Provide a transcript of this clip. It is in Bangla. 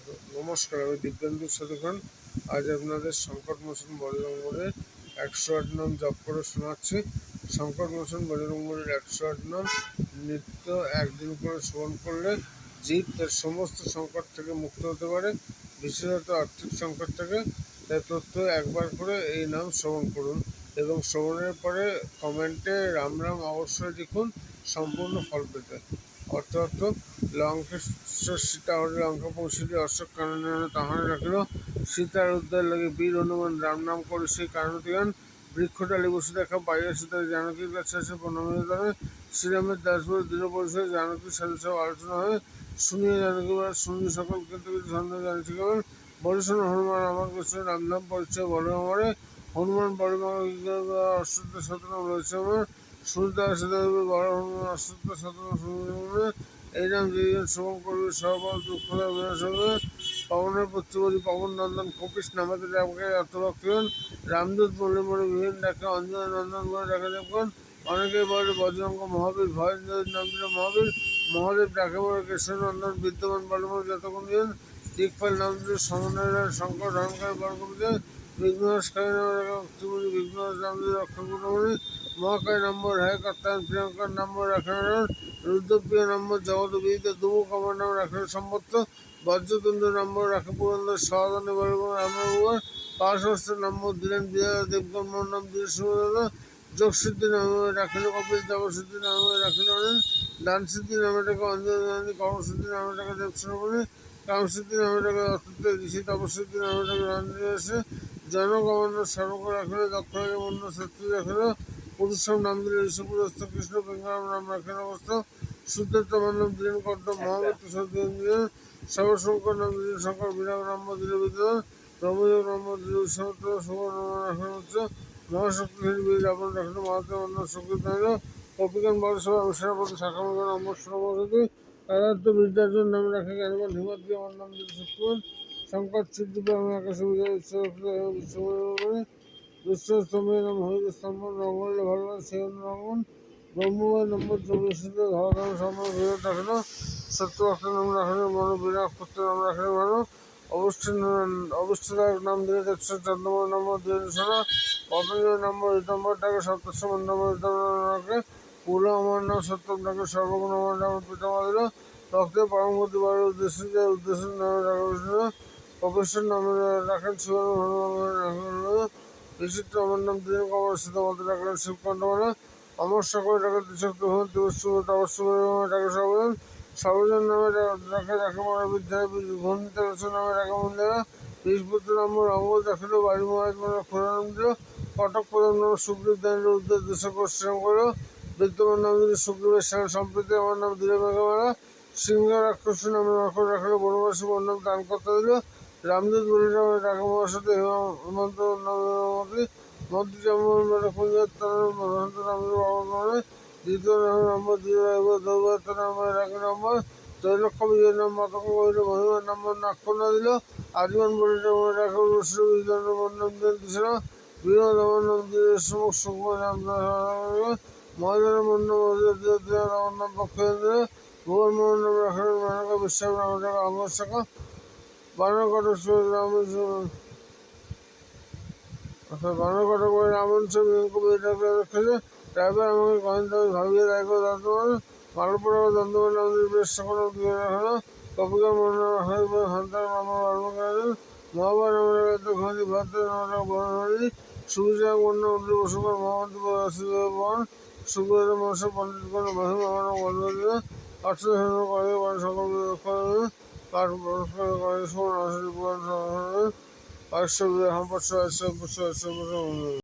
নমস্কার, আমি দিব্যেন্দু সাধুখান। আজ আপনাদের সংকট মোচন বজরংবলীর 108 নাম জপ করে শোনাচ্ছি। সংকট মোচন বজরংবলীর 108 নাম নিত্য একদিন করে শ্রবণ করলে জীব তার সমস্ত সংকট থেকে মুক্ত হতে পারে, বিশেষত আর্থিক সংকট থেকে। তাই প্রত্যহ একবার করে এই নাম শ্রবণ করুন এবং শ্রবণের পরে কমেন্টে রাম রাম অবশ্যই লিখুন সম্পূর্ণ ফল পেতে। অর্থ লঙ্কেশ্বর সীতা হরে লঙ্কা পৌঁছিলি, অশোক কাননে তাহারে রাখিল। সীতার উদ্ধার লাগে বীর হনুমান রাম নাম করে সেই কারণটি গান। বৃক্ষডালি বসে দেখা পাইয়া সীতার জানকীর কাছে আসে প্রণামের দ্বারে। শ্রীরামের দাসবর দৃঢ় পরিচয় জানকীর সাথে সব আলোচনা হয়। শুনিয়ে জানকী শুনি সকল কিন্তু কিছু সন্দেহ জানিতে কেবল। বরিশন হনুমান আমার কাছে রাম নাম পরিচয় বলে আমারে। হনুমান বড় অশ্বত্থ শতনাম রয়েছে আমার। শুনতে আসে বড় হনুমান অশ্বত্থ শতনাম শুনতে। এই নাম যেদিন শ্রবণ করবে সর্বল দুঃখ বিনাশ হবে। পবনের পুত্র বলি পবন নন্দন কপিস নামাতে ডাকে অর্থভক্তিগণ। রামদূত বলে মনে বিভিন্ন ডাকে অঞ্জয় নন্দন বলে ডাকে দেখুন। অনেকেই বলে বজরঙ্গ মহাবীর, ভয়েন্দ্রের নাম দিল মহাবীর। মহাদেব ডাকে বলে কেশর নন্দন বিদ্যমান বলে মনে যতক্ষণ দিন। দিকপাল নাম দিল সমন্বয় শঙ্কর ধর্মকারী বর্গবিজয়। বিঘ্নস্কারী নামে ডাকে ভক্তিমণি, বিঘ্নস নাম দিল অক্ষরগুণমণি। মহাকায় নম্বর হ্যাঁ কর্তায়ন প্রিয়ঙ্কার নম্বর রাখেন রুদ্রপ্রিয় নম্বর জগৎবিদিত দুমুখ আমার নাম রাখেন সম্পত্ত। বজ্রতুণ্ড নম্বর রাখে পুরন্দর সহাদনে বলবেন রামবাবুর। পাশস্ত নম্বর দিলেন বিজয় দেবগণ নাম দিলেন সুরদা। যোগসিদ্ধি নামে রাখিল কপিল, তপসিদ্ধি নামে রাখিল অনিল। দানসিদ্ধি নামে ডাকে অঞ্জনী, কর্মসিদ্ধি নামে ডাকে দেবশ্রবণী। কামসিদ্ধি নামে ডাকে অত্যন্ত ঋষি, তপসিদ্ধি নামে ডাকে রঞ্জনী আসে। জনগমন সর্বক রাখিল, দক্ষ মন্য শত্রু রাখিল। পুরুষম নাম দিলে ঋষপুরস্থ, কৃষ্ণ বেঙ্গাম নাম রাখেন অবস্থ। শুদ্ধতম নাম দিলেন কর্দ, মহাবীর সদিন দিলেন। সর্বশঙ্কর নাম দিলেন শঙ্কর, বিরাগ নম্বর দিলে বিদ্যমান। ব্রহ্মযোগ নম্বর দিলে সমস্ত সুবর্ণ নাম রাখেন উচ্চ। মহাশক্তিশালী বীর রাবণ রাখেন মহাদেব অন্য শক্তি নাইল। কপিগণ বড়সভা সেনাপতি শাখামগণ অমর শ্রমসতী। তারার্থ বিদ্যার্জন নাম রাখে জ্ঞানবান হিমাদ্রি আমার নাম দিলে শুক্রবান। সংকট সিদ্ধি আমি আকাশে বিজয় বিশ্বরে। দুঃস্তম্ভের নাম হইতে স্তম্ভ নগরলে ভগবান সেই নগন। ব্রহ্মবান নম্বর 24 ধরাধাম সম্মান বিরোধ রাখেন। সত্যভক্ত নাম রাখেন মনো, বিরাট পুত্র নাম রাখেন ভালো। অবস্থিদায়ক নাম দিলে দেখছেন চন্দ্রময় নম্বর দিলেন সোনা। পতঞ্জলি নম্বর ঋতম্বর ডাকে, সপ্তর্ষি নম্বর ঋতম্বর ডাকে। কুল আমার নাম সত্যম ডাকে, সর্বগুণ আমার নাম পিতামা দিল। ভক্তের পরমগতি বাড়ির উদ্দেশ্য নামে ডাকে বিষ্ণু। কপিশ্বর নামে রাখেন শিবন হনুমান রাখেন। বিচিত্র আমার নাম দিলেন কমল, সীতামত ডাকলেন শিবকণ্ঠমালা। অমর সকল ডাকে ত্রিশক্তি ভূমি অবশ্য ডাকে সর্বজন। সর্বজন নামে ডাকে ডাকে মনে বিদ্যায় ঘূর্ণিত নামে ডাকে মন্দিরা। বীজপুত্র নম্বর অঙ্গল দেখিল, বাড়ি মহারাজ মানে খুরানাম দিল। কটক প্রধান নাম সুগ্রীব দানিল, উদ্যোগ দেশে শ্রম করল। বিদ্যমান নাম দিল সুগ্রীবের সেনা সম্প্রীতি আমার নাম দিল মেঘমালা। সিংহ রাক্ষস নামে নখর রাখিল, বনবাসী বন্যাম দান করতে দিল। রামদূত বলি নামে ডাকে মহাসতী হেমন্ত নামে মন্ত্রী জন্মন মহন্ত নাম বাবন। দ্বিতীয় নামে নম্বর দিল দৌবাত্য নামে ডাকে নম্বর। ত্রৈলক্ষ বিজয় নাম মাতঙ্গ বলিল, মহিমার নম্বর নাক্ষণ্য দিল। আজীবন বলি নামে ডাকে রুশ্র বিজয় নাম দিল দিশরা। বিনোদ আমার নাম দিল সমুখ সুখময় নাম মহাজনের মন্য আমার নাম পক্ষে দিল। ভুবন মোহন নাম রাখেন মেনকা, বিশ্বাস নাম ডাকে অঙ্গর শাখা। বানরকটক বানরকটক বলে রামন ছবি রেখেছে। ড্রাইভার আমাকে কহেন তবে ভাবিয়ে রায় করে দন্তমান। মালপুরা দন্তমান নাম দিয়ে বেশ সকল দিয়ে রাখলো। কপিকা মনে রাখা হান্তার নাম করেন। মহাবার নামে ঘাঁটি ভাত নামটা বনহারি। সুবিচার বন্য উল্লি বসুকর মহামন্ত্রী বন। সুবিধা মনসা পণ্ডিত গণ মহিম আমার বন্ধ দিল। অর্থ করে সকল কাঠ করে সমান আসলে পাঁচশো হাম 500